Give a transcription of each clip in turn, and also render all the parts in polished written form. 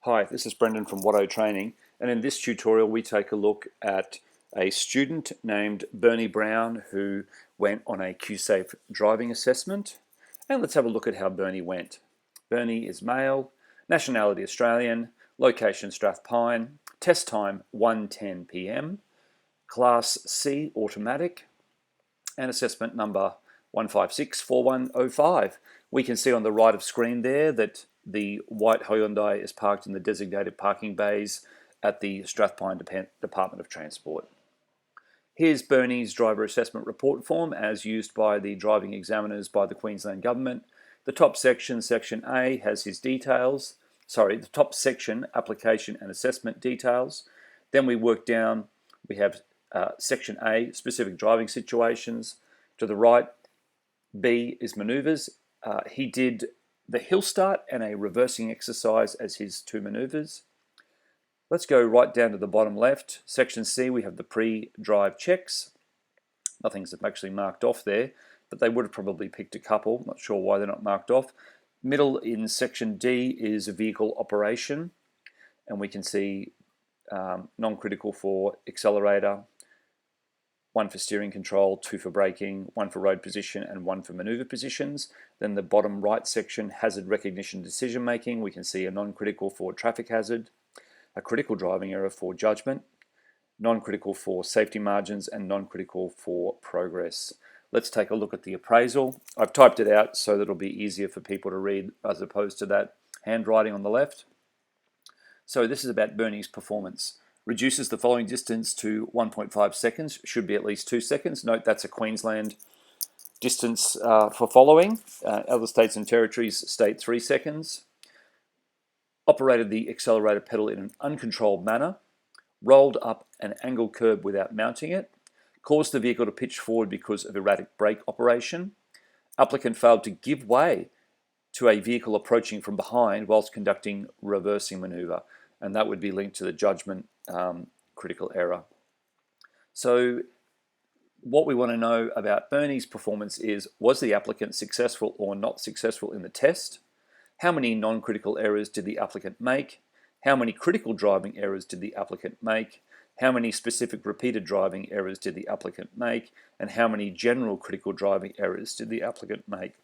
Hi, this is Brendan from A13, and in this tutorial we take a look at a student named Bernie Brown who went on a QSafe driving assessment. And let's have a look at how Bernie went. Bernie is male, nationality Australian, location Strathpine, test time 1:10 p.m, class C automatic, and assessment number 1564105. We can see on the right of screen there that the white Hyundai is parked in the designated parking bays at the Strathpine Department of Transport. Here's Bernie's driver assessment report form as used by the driving examiners by the Queensland Government. The top section, Section A, has his details. The top section, application and assessment details. Then we work down, we have Section A, specific driving situations. To the right, B is maneuvers. He did the hill start and a reversing exercise as his two maneuvers. Let's go right down to the bottom left. Section C, we have the pre-drive checks. Nothing's actually marked off there, but they would have probably picked a couple. Not sure why they're not marked off. Middle in Section D is vehicle operation, and we can see non-critical for accelerator, 1 for steering control, 2 for braking, 1 for road position, and 1 for maneuver positions. Then the bottom right section, hazard recognition decision making. We can see a non-critical for traffic hazard, a critical driving error for judgment, non-critical for safety margins, and non-critical for progress. Let's take a look at the appraisal. I've typed it out so that it'll be easier for people to read as opposed to that handwriting on the left. So this is about Bernie's performance. Reduces the following distance to 1.5 seconds, should be at least 2 seconds. Note that's a Queensland distance for following. Other states and territories state 3 seconds. Operated the accelerator pedal in an uncontrolled manner. Rolled up an angled curb without mounting it. Caused the vehicle to pitch forward because of erratic brake operation. Applicant failed to give way to a vehicle approaching from behind whilst conducting reversing maneuver, and that would be linked to the judgment critical error. So what we want to know about Bernie's performance is, was the applicant successful or not successful in the test? How many non-critical errors did the applicant make? How many critical driving errors did the applicant make? How many specific repeated driving errors did the applicant make? And how many general critical driving errors did the applicant make?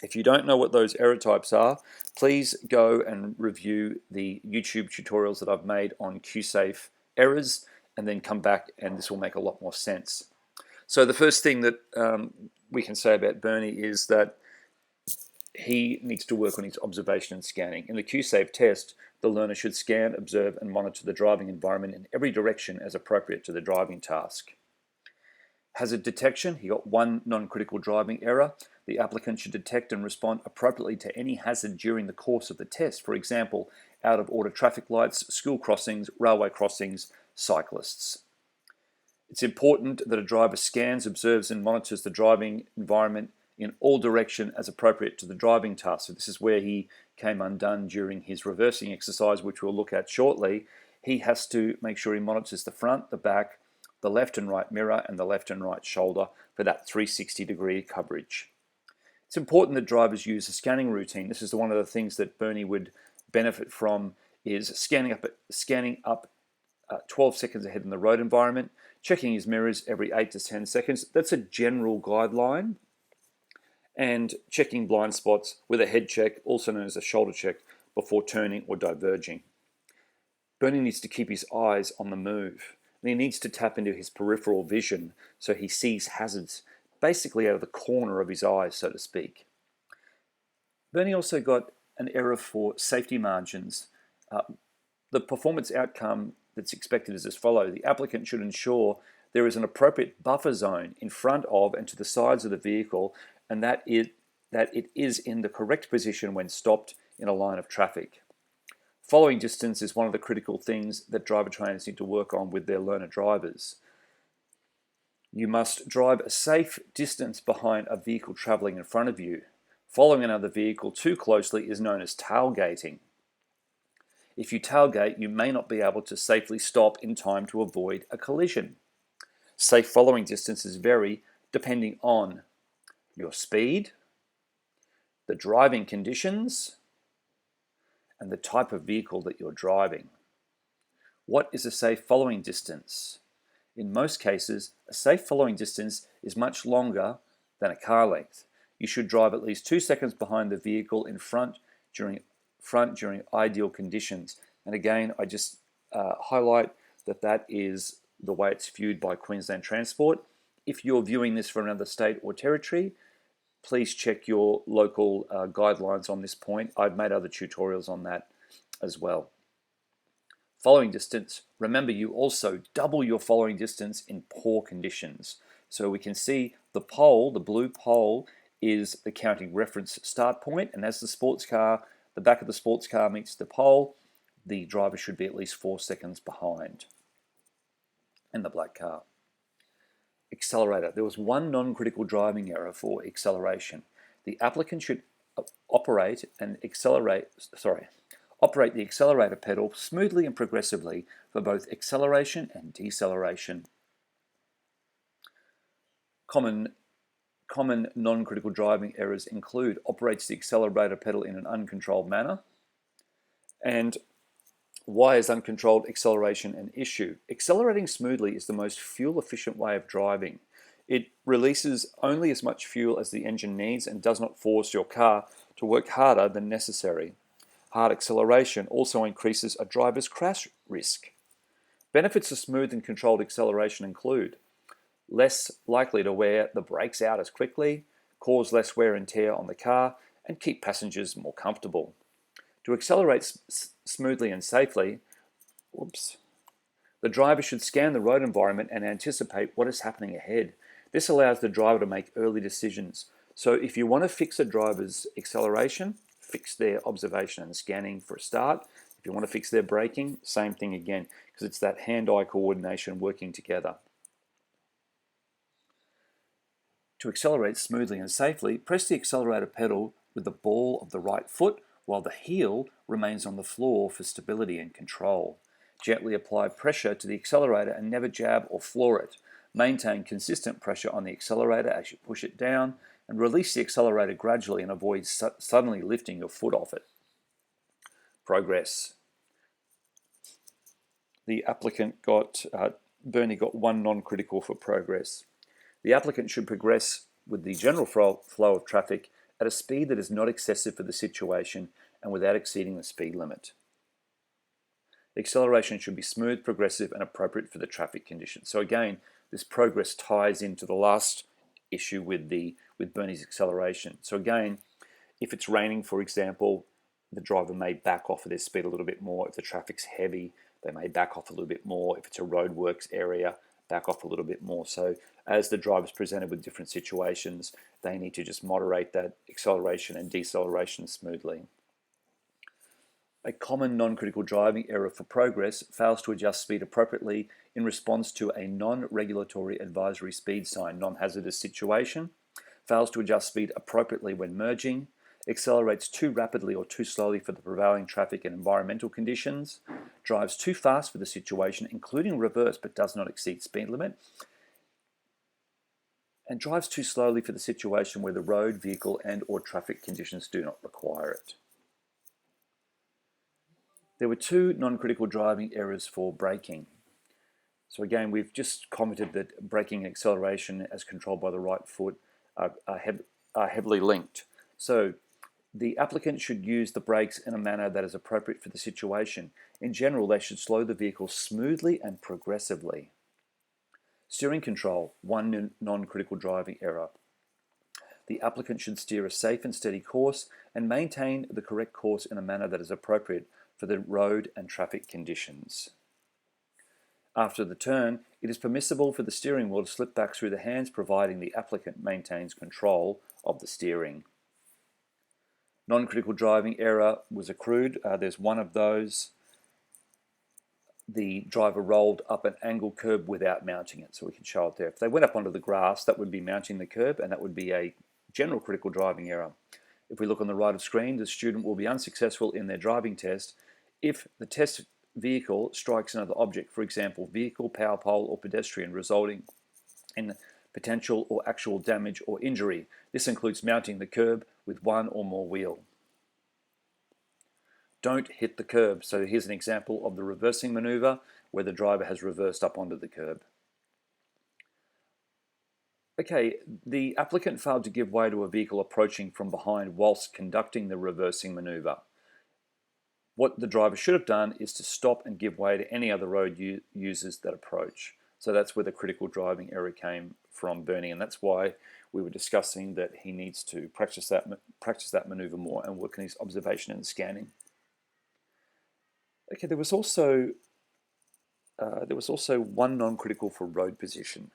If you don't know what those error types are, please go and review the YouTube tutorials that I've made on QSafe errors, and then come back and this will make a lot more sense. So the first thing that we can say about Bernie is that he needs to work on his observation and scanning. In the QSafe test, the learner should scan, observe, and monitor the driving environment in every direction as appropriate to the driving task. Hazard detection, he got 1 non-critical driving error. The applicant should detect and respond appropriately to any hazard during the course of the test. For example, out of order traffic lights, school crossings, railway crossings, cyclists. It's important that a driver scans, observes, and monitors the driving environment in all directions as appropriate to the driving task. So this is where he came undone during his reversing exercise, which we'll look at shortly. He has to make sure he monitors the front, the back, the left and right mirror, and the left and right shoulder for that 360-degree coverage. It's important that drivers use a scanning routine. This is one of the things that Bernie would benefit from, is scanning up 12 seconds ahead in the road environment, checking his mirrors every 8 to 10 seconds. That's a general guideline. And checking blind spots with a head check, also known as a shoulder check, before turning or diverging. Bernie needs to keep his eyes on the move. And he needs to tap into his peripheral vision so he sees hazards basically out of the corner of his eyes, so to speak. Bernie also got an error for safety margins. The performance outcome that's expected is as follows. The applicant should ensure there is an appropriate buffer zone in front of and to the sides of the vehicle, and that it is in the correct position when stopped in a line of traffic. Following distance is one of the critical things that driver trainers need to work on with their learner drivers. You must drive a safe distance behind a vehicle traveling in front of you. Following another vehicle too closely is known as tailgating. If you tailgate, you may not be able to safely stop in time to avoid a collision. Safe following distances vary depending on your speed, the driving conditions, and the type of vehicle that you're driving. What is a safe following distance? In most cases, a safe following distance is much longer than a car length. You should drive at least 2 seconds behind the vehicle in front during ideal conditions. And again, I just highlight that that is the way it's viewed by Queensland Transport. If you're viewing this from another state or territory, please check your local guidelines on this point. I've made other tutorials on that as well. Following distance, remember you also double your following distance in poor conditions. So we can see the pole, the blue pole, is the counting reference start point, and as the back of the sports car meets the pole, the driver should be at least 4 seconds behind. And the black car. Accelerator. There was one non-critical driving error for acceleration. The applicant should operate the accelerator pedal smoothly and progressively for both acceleration and deceleration. Common non-critical driving errors include operates the accelerator pedal in an uncontrolled manner. And why is uncontrolled acceleration an issue? Accelerating smoothly is the most fuel-efficient way of driving. It releases only as much fuel as the engine needs and does not force your car to work harder than necessary. Hard acceleration also increases a driver's crash risk. Benefits of smooth and controlled acceleration include less likely to wear the brakes out as quickly, cause less wear and tear on the car, and keep passengers more comfortable. To accelerate smoothly and safely, the driver should scan the road environment and anticipate what is happening ahead. This allows the driver to make early decisions. So if you want to fix a driver's acceleration, fix their observation and scanning for a start. If you want to fix their braking, same thing again, because it's that hand-eye coordination working together. To accelerate smoothly and safely, press the accelerator pedal with the ball of the right foot while the heel remains on the floor for stability and control. Gently apply pressure to the accelerator and never jab or floor it. Maintain consistent pressure on the accelerator as you push it down, and release the accelerator gradually and avoid suddenly lifting your foot off it. Progress. The applicant Bernie got one non-critical for progress. The applicant should progress with the general flow of traffic at a speed that is not excessive for the situation and without exceeding the speed limit. The acceleration should be smooth, progressive, and appropriate for the traffic conditions. So again, this progress ties into the last issue with Bernie's acceleration. So again, if it's raining, for example, the driver may back off of their speed a little bit more. If the traffic's heavy, they may back off a little bit more. If it's a roadworks area, back off a little bit more. So as the driver's presented with different situations, they need to just moderate that acceleration and deceleration smoothly. A common non-critical driving error for progress fails to adjust speed appropriately in response to a non-regulatory advisory speed sign, non-hazardous situation, fails to adjust speed appropriately when merging, accelerates too rapidly or too slowly for the prevailing traffic and environmental conditions, drives too fast for the situation, including reverse, but does not exceed speed limit, and drives too slowly for the situation where the road, vehicle, and/or traffic conditions do not require it. There were two non-critical driving errors for braking. So again, we've just commented that braking and acceleration as controlled by the right foot are heavily linked. So the applicant should use the brakes in a manner that is appropriate for the situation. In general, they should slow the vehicle smoothly and progressively. Steering control, one non-critical driving error. The applicant should steer a safe and steady course and maintain the correct course in a manner that is appropriate for the road and traffic conditions. After the turn, it is permissible for the steering wheel to slip back through the hands, providing the applicant maintains control of the steering. Non-critical driving error was accrued. There's one of those. The driver rolled up an angle curb without mounting it, so we can show it there. If they went up onto the grass, that would be mounting the curb, and that would be a general critical driving error. If we look on the right of screen, the student will be unsuccessful in their driving test if the test vehicle strikes another object, for example, vehicle, power pole, or pedestrian, resulting in potential or actual damage or injury. This includes mounting the curb with one or more wheel. don't hit the curb. So here's an example of the reversing maneuver where the driver has reversed up onto the curb. Okay, the applicant failed to give way to a vehicle approaching from behind whilst conducting the reversing maneuver. What the driver should have done is to stop and give way to any other road users that approach. So that's where the critical driving error came from, Bernie, and that's why we were discussing that he needs to practice that maneuver more and work on his observation and scanning. Okay, there was also one non-critical for road position.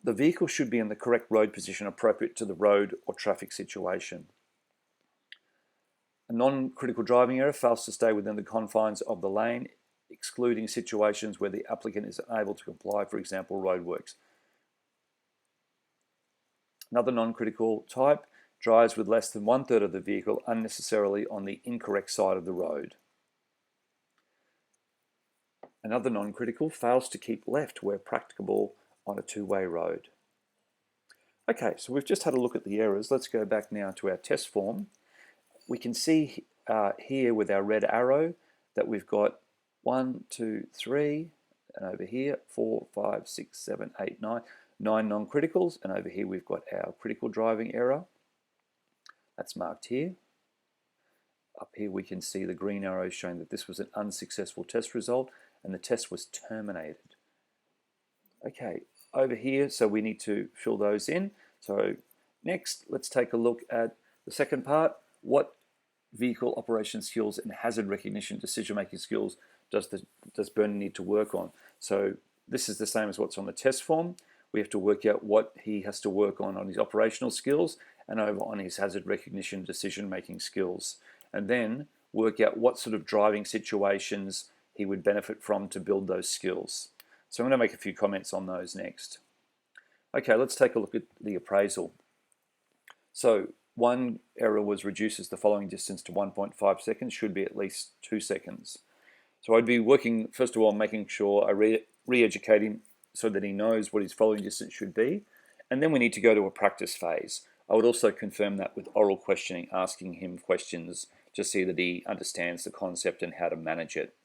The vehicle should be in the correct road position appropriate to the road or traffic situation. A non-critical driving error fails to stay within the confines of the lane, excluding situations where the applicant is unable to comply, for example, roadworks. Another non-critical type drives with less than 1/3 of the vehicle unnecessarily on the incorrect side of the road. Another non-critical fails to keep left where practicable on a two-way road. Okay, so we've just had a look at the errors. Let's go back now to our test form. We can see here with our red arrow that we've got 1, 2, 3, and over here 4, 5, 6, 7, 8, 9 non-criticals, and over here we've got our critical driving error. That's marked here. Up here we can see the green arrow showing that this was an unsuccessful test result and the test was terminated. Okay, over here, so we need to fill those in. So next, let's take a look at the second part. What vehicle operation skills and hazard recognition decision-making skills does Bernie need to work on? So this is the same as what's on the test form. We have to work out what he has to work on his operational skills and over on his hazard recognition decision-making skills, and then work out what sort of driving situations he would benefit from to build those skills. So I'm going to make a few comments on those next. Okay, let's take a look at the appraisal. So one error was reduces the following distance to 1.5 seconds, should be at least 2 seconds. So I'd be working, first of all, making sure I re-educate him so that he knows what his following distance should be. And then we need to go to a practice phase. I would also confirm that with oral questioning, asking him questions to see that he understands the concept and how to manage it.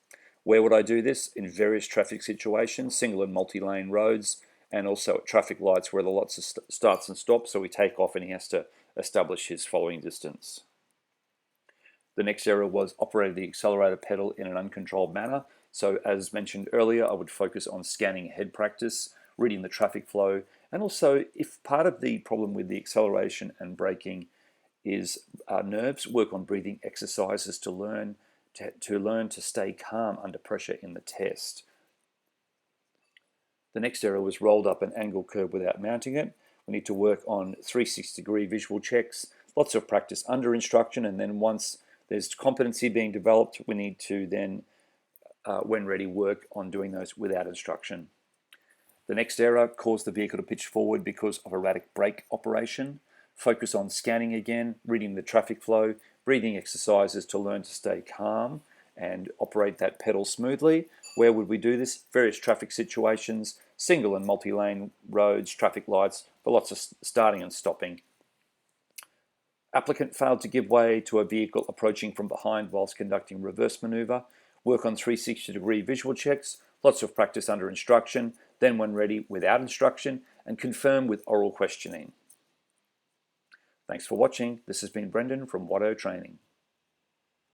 Where would I do this? In various traffic situations, single and multi-lane roads, and also at traffic lights where the lots starts and stops, so we take off and he has to establish his following distance. The next error was operated the accelerator pedal in an uncontrolled manner. So as mentioned earlier, I would focus on scanning ahead practice, reading the traffic flow, and also if part of the problem with the acceleration and braking is nerves, work on breathing exercises to learn to stay calm under pressure in the test. The next error was rolled up an angle curve without mounting it. We need to work on 360-degree visual checks, lots of practice under instruction, and then once there's competency being developed, we need to then, when ready, work on doing those without instruction. The next error caused the vehicle to pitch forward because of erratic brake operation. Focus on scanning again, reading the traffic flow, breathing exercises to learn to stay calm and operate that pedal smoothly. Where would we do this? Various traffic situations, single and multi-lane roads, traffic lights, for lots of starting and stopping. Applicant failed to give way to a vehicle approaching from behind whilst conducting reverse maneuver. Work on 360-degree visual checks, lots of practice under instruction, then when ready without instruction, and confirm with oral questioning. Thanks for watching. This has been Brendan from Watto Training.